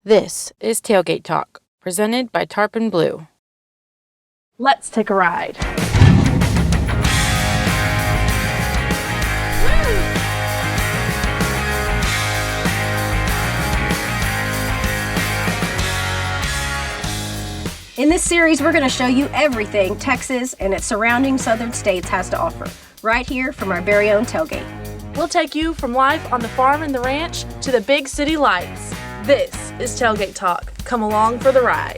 This is Tailgate Talk, presented by Tarpon Blue. Let's take a ride. In this series, we're going to show you everything Texas and its surrounding southern states has to offer, right here from our very own tailgate. We'll take you from life on the farm and the ranch to the big city lights. This is Tailgate Talk. Come along for the ride.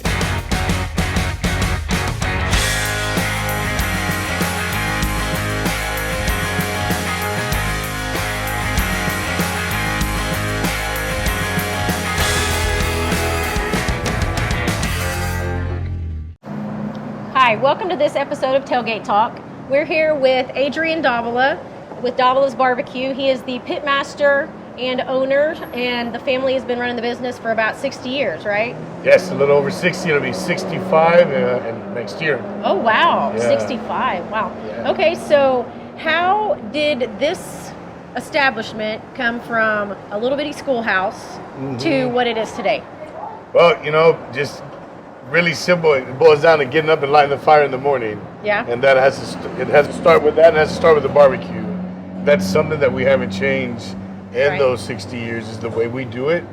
Hi, welcome to this episode of Tailgate Talk. We're here with Adrian Davila with Davila's Barbecue. He is the pitmaster and owner, and the family has been running the business for about 60 years, right? Yes, a little over 60. It'll be 65 and next year. Oh, wow. Yeah. 65. Wow. Yeah. Okay, so how did this establishment come from a little bitty schoolhouse to what it is today? Well, just really simple. It boils down to getting up and lighting the fire in the morning. Yeah. And that has to start with that, and it has to start with the barbecue. That's something that we haven't changed in Right. those 60 years, is the way we do it.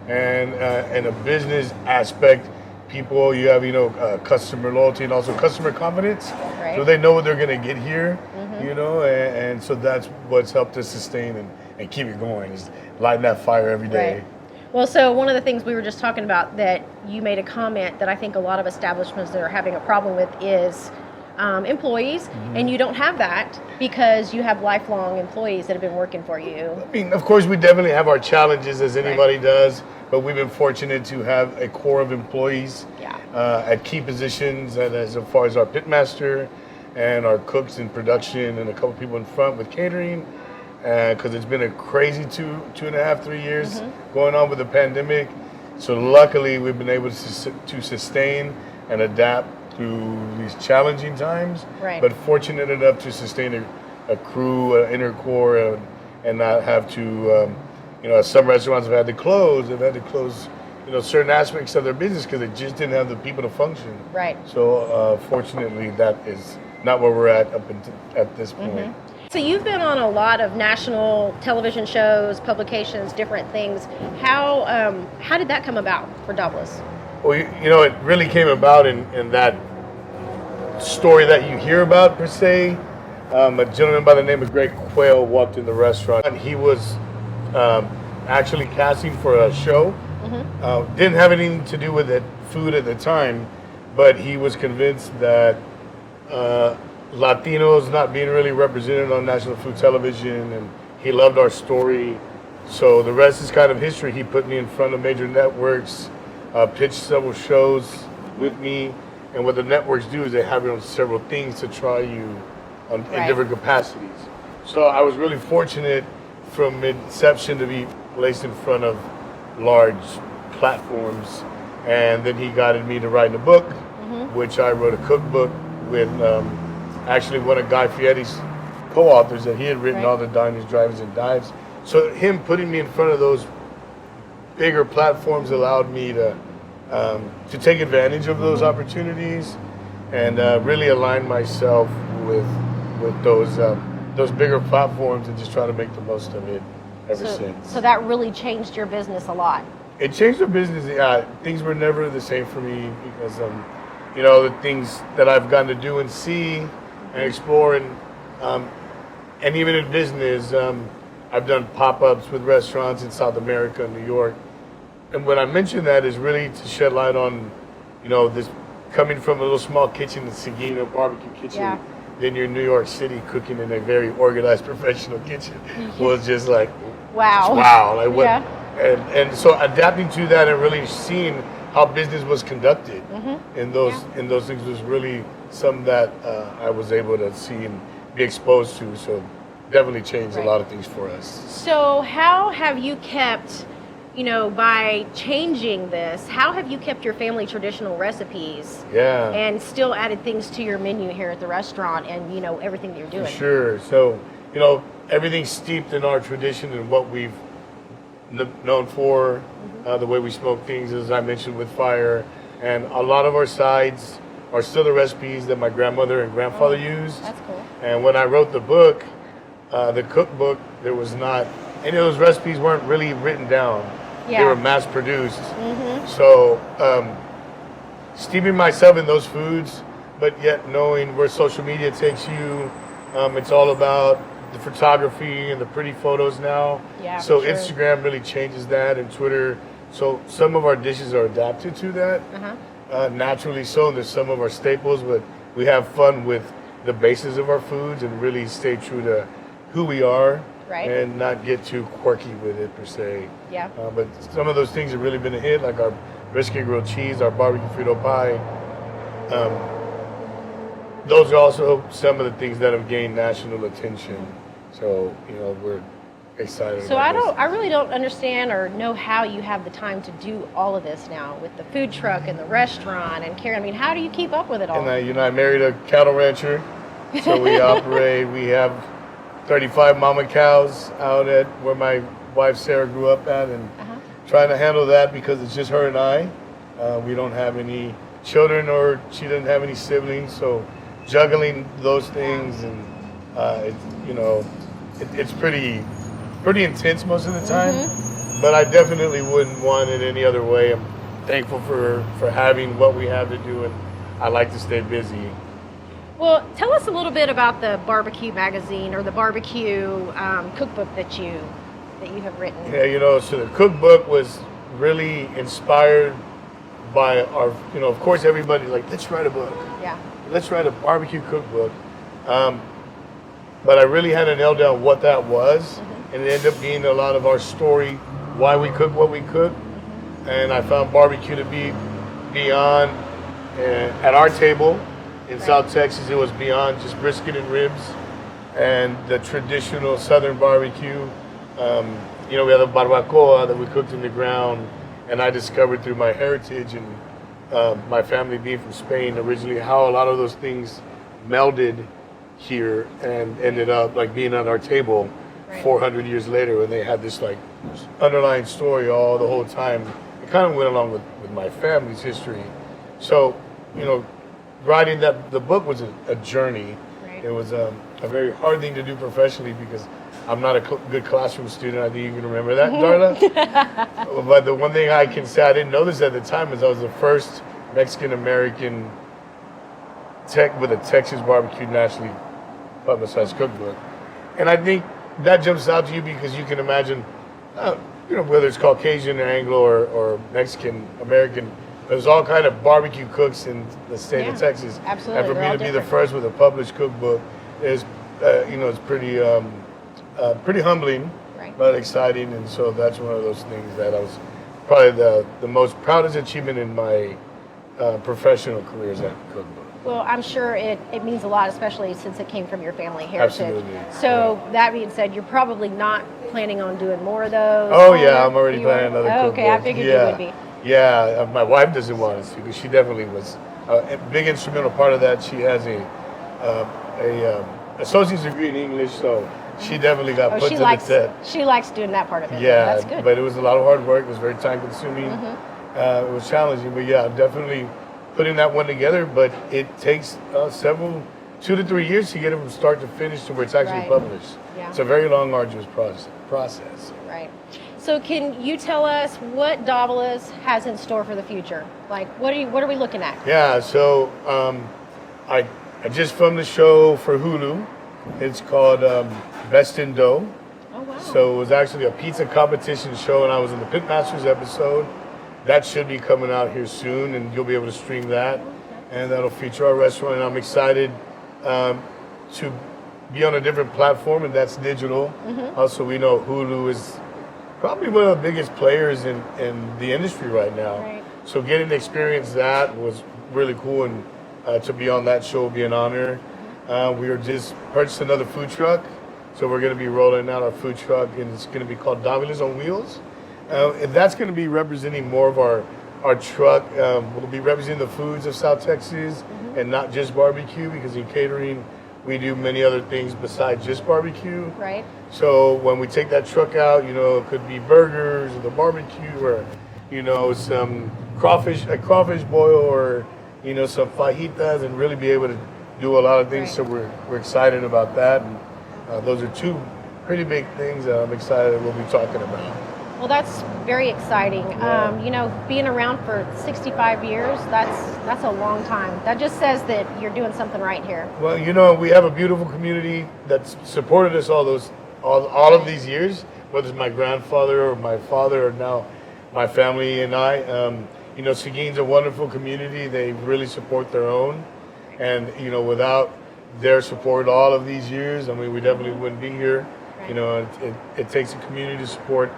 And in a business aspect, people, you have, customer loyalty and also customer confidence. Right. So they know what they're going to get here, and so that's what's helped us sustain and keep it going, is lighting that fire every day. Right. Well, so one of the things we were just talking about that you made a comment that I think a lot of establishments that are having a problem with is employees, and you don't have that because you have lifelong employees that have been working for you. I mean, of course, we definitely have our challenges, as anybody does, but we've been fortunate to have a core of employees at key positions, and as far as our pitmaster and our cooks in production and a couple people in front with catering, because it's been a crazy two and a half, 3 years going on with the pandemic. So luckily, we've been able to sustain and adapt through these challenging times, but fortunate enough to sustain a crew, an inner core, and not have to, some restaurants have had to close. They've had to close, certain aspects of their business because they just didn't have the people to function. Right. So fortunately, that is not where we're at at this point. So you've been on a lot of national television shows, publications, different things. How did that come about for Davila's? Well, it really came about in that story that you hear about, per se. A gentleman by the name of Greg Quayle walked in the restaurant, and he was actually casting for a show. Didn't have anything to do with it, food at the time, but he was convinced that Latinos not being really represented on national food television, and he loved our story. So the rest is kind of history. He put me in front of major networks, pitched several shows with me, and what the networks do is they have you on several things to try you in different capacities. So I was really fortunate from inception to be placed in front of large platforms, and then he guided me to writing a book, which I wrote a cookbook with actually one of Guy Fieri's co-authors, that he had written all the diners, drive-ins, and dives. So him putting me in front of those bigger platforms allowed me to take advantage of those opportunities and really align myself with those bigger platforms and just try to make the most of it ever since. So that really changed your business a lot. It changed the business. Yeah, things were never the same for me because the things that I've gotten to do and see and explore, and even in business, I've done pop-ups with restaurants in South America, New York. And when I mention that is really to shed light on, this coming from a little small kitchen in Seguin, a barbecue kitchen, then you're in New York City cooking in a very organized professional kitchen was just like, wow. Like what? And so adapting to that and really seeing how business was conducted in those things was really something that I was able to see and be exposed to. So definitely changed a lot of things for us. So how have you kept, by changing this, how have you kept your family traditional recipes and still added things to your menu here at the restaurant and, everything that you're doing? For sure. So, everything's steeped in our tradition and what we've known for, the way we smoke things, as I mentioned, with fire. And a lot of our sides are still the recipes that my grandmother and grandfather used. That's cool. And when I wrote the book, the cookbook, there was not, any of those recipes weren't really written down. Yeah. They were mass produced. So steeping myself in those foods, but yet knowing where social media takes you, it's all about the photography and the pretty photos now. Yeah, so for sure. Instagram really changes that, and Twitter. So some of our dishes are adapted to that, naturally so. And there's some of our staples, but we have fun with the basis of our foods and really stay true to who we are, Right. and not get too quirky with it per se. Yeah. But some of those things have really been a hit, like our brisket grilled cheese, our barbecue Frito pie. Those are also some of the things that have gained national attention. So, we're excited So about this. I really don't understand or know how you have the time to do all of this now with the food truck and the restaurant and Karen. I mean, how do you keep up with it all? And I married a cattle rancher, so we we have 35 mama cows out at where my wife Sarah grew up at, and trying to handle that because it's just her and I. We don't have any children, or she doesn't have any siblings, so juggling those things, and it's pretty intense most of the time. But I definitely wouldn't want it any other way. I'm thankful for having what we have to do, and I like to stay busy. Well, tell us a little bit about the barbecue magazine or the barbecue cookbook that you have written. Yeah, so the cookbook was really inspired by our, of course, everybody's like, let's write a book. Yeah. Let's write a barbecue cookbook. But I really had to nail down what that was, and it ended up being a lot of our story, why we cook what we cook. And I found barbecue to be beyond, at our table in South Texas, it was beyond just brisket and ribs and the traditional Southern barbecue. We have a barbacoa that we cooked in the ground, and I discovered through my heritage and my family being from Spain originally how a lot of those things melded here and ended up like being on our table 400 years later, when they had this like underlying story all the whole time. It kind of went along with my family's history. So, writing the book was a journey. Right. It was a very hard thing to do professionally because I'm not a good classroom student. I think you can remember that, Darla. But the one thing I can say, I didn't know this at the time, is I was the first Mexican-American with a Texas barbecue nationally publicized cookbook. And I think that jumps out to you because you can imagine, whether it's Caucasian or Anglo or Mexican-American, there's all kind of barbecue cooks in the state of Texas. Absolutely. And for They're me all to be the different. first with a published cookbook is, it's pretty humbling, Right. but exciting. And so that's one of those things that I was probably the most proudest achievement in my professional career is that cookbook. Well, I'm sure it means a lot, especially since it came from your family heritage. Absolutely. So that being said, you're probably not planning on doing more of those. Oh yeah, I'm already planning another cookbook. Okay, I figured you would be. Yeah, my wife doesn't want us to, because she definitely was a big instrumental part of that. She has a associate's degree in English, so she definitely got put to the test. She likes doing that part of it. Yeah, That's good. but it was a lot of hard work. It was very time consuming. It was challenging, but yeah, definitely putting that one together. But it takes 2 to 3 years to get it from start to finish to where it's actually published. Yeah. It's a very long, arduous process. Right. So can you tell us what Davila's has in store for the future? Like, what are we looking at? Yeah, so I just filmed the show for Hulu. It's called Best in Dough. Oh, wow. So it was actually a pizza competition show, and I was in the Pitmasters episode. That should be coming out here soon, and you'll be able to stream that. And that'll feature our restaurant, and I'm excited to be on a different platform, and that's digital. Also, we know Hulu is probably one of the biggest players in the industry right now. Right. So getting to experience that was really cool, and to be on that show will be an honor. We are just purchased another food truck, so we're going to be rolling out our food truck, and it's going to be called Davila's on Wheels. And that's going to be representing more of our truck. We'll be representing the foods of South Texas and not just barbecue, because in catering, we do many other things besides just barbecue. Right. So when we take that truck out, it could be burgers or the barbecue or, some a crawfish boil or, some fajitas, and really be able to do a lot of things. Right. So we're excited about that. And those are two pretty big things that I'm excited we'll be talking about. Well, that's very exciting. Yeah. Being around for 65 years, that's a long time. That just says that you're doing something right here. Well, we have a beautiful community that's supported us all of these years, whether it's my grandfather or my father or now my family and I. Seguin's a wonderful community. They really support their own. And, without their support all of these years, we definitely wouldn't be here. Right. It takes a community to support,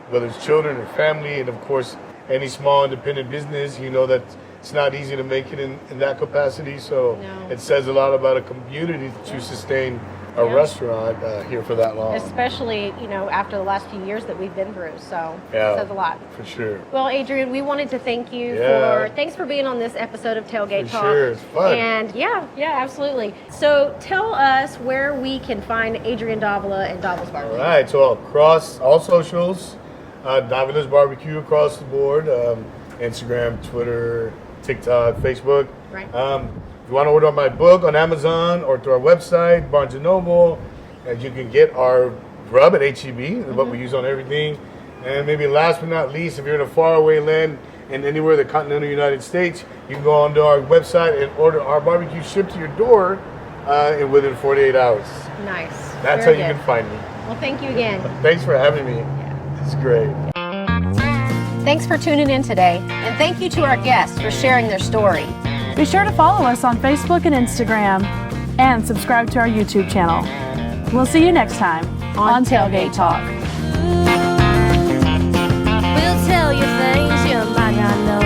whether it's children or family, and of course, any small independent business, that it's not easy to make it in that capacity. So No. It says a lot about a community to sustain a restaurant here for that long. Especially, after the last few years that we've been through. So Yeah, it says a lot. For sure. Well, Adrian, we wanted to thank you thanks for being on this episode of Tailgate For Talk. sure, it's fun. And yeah, absolutely. So tell us where we can find Adrian Davila and Davila's Barbecue. All right, so across all socials, Davila's Barbecue across the board, Instagram, Twitter, TikTok, Facebook. Right. If you want to order my book on Amazon or through our website, Barnes & Noble, and you can get our rub at HEB, what we use on everything. And maybe last but not least, if you're in a faraway land and anywhere in the continental United States, you can go onto our website and order our barbecue shipped to your door within 48 hours. Nice. That's Very how you good. can find me. Well, thank you again. Thanks for having me. It's great. Thanks for tuning in today, and thank you to our guests for sharing their story. Be sure to follow us on Facebook and Instagram and subscribe to our YouTube channel. We'll see you next time on Tailgate Talk. We'll tell you things you might not know.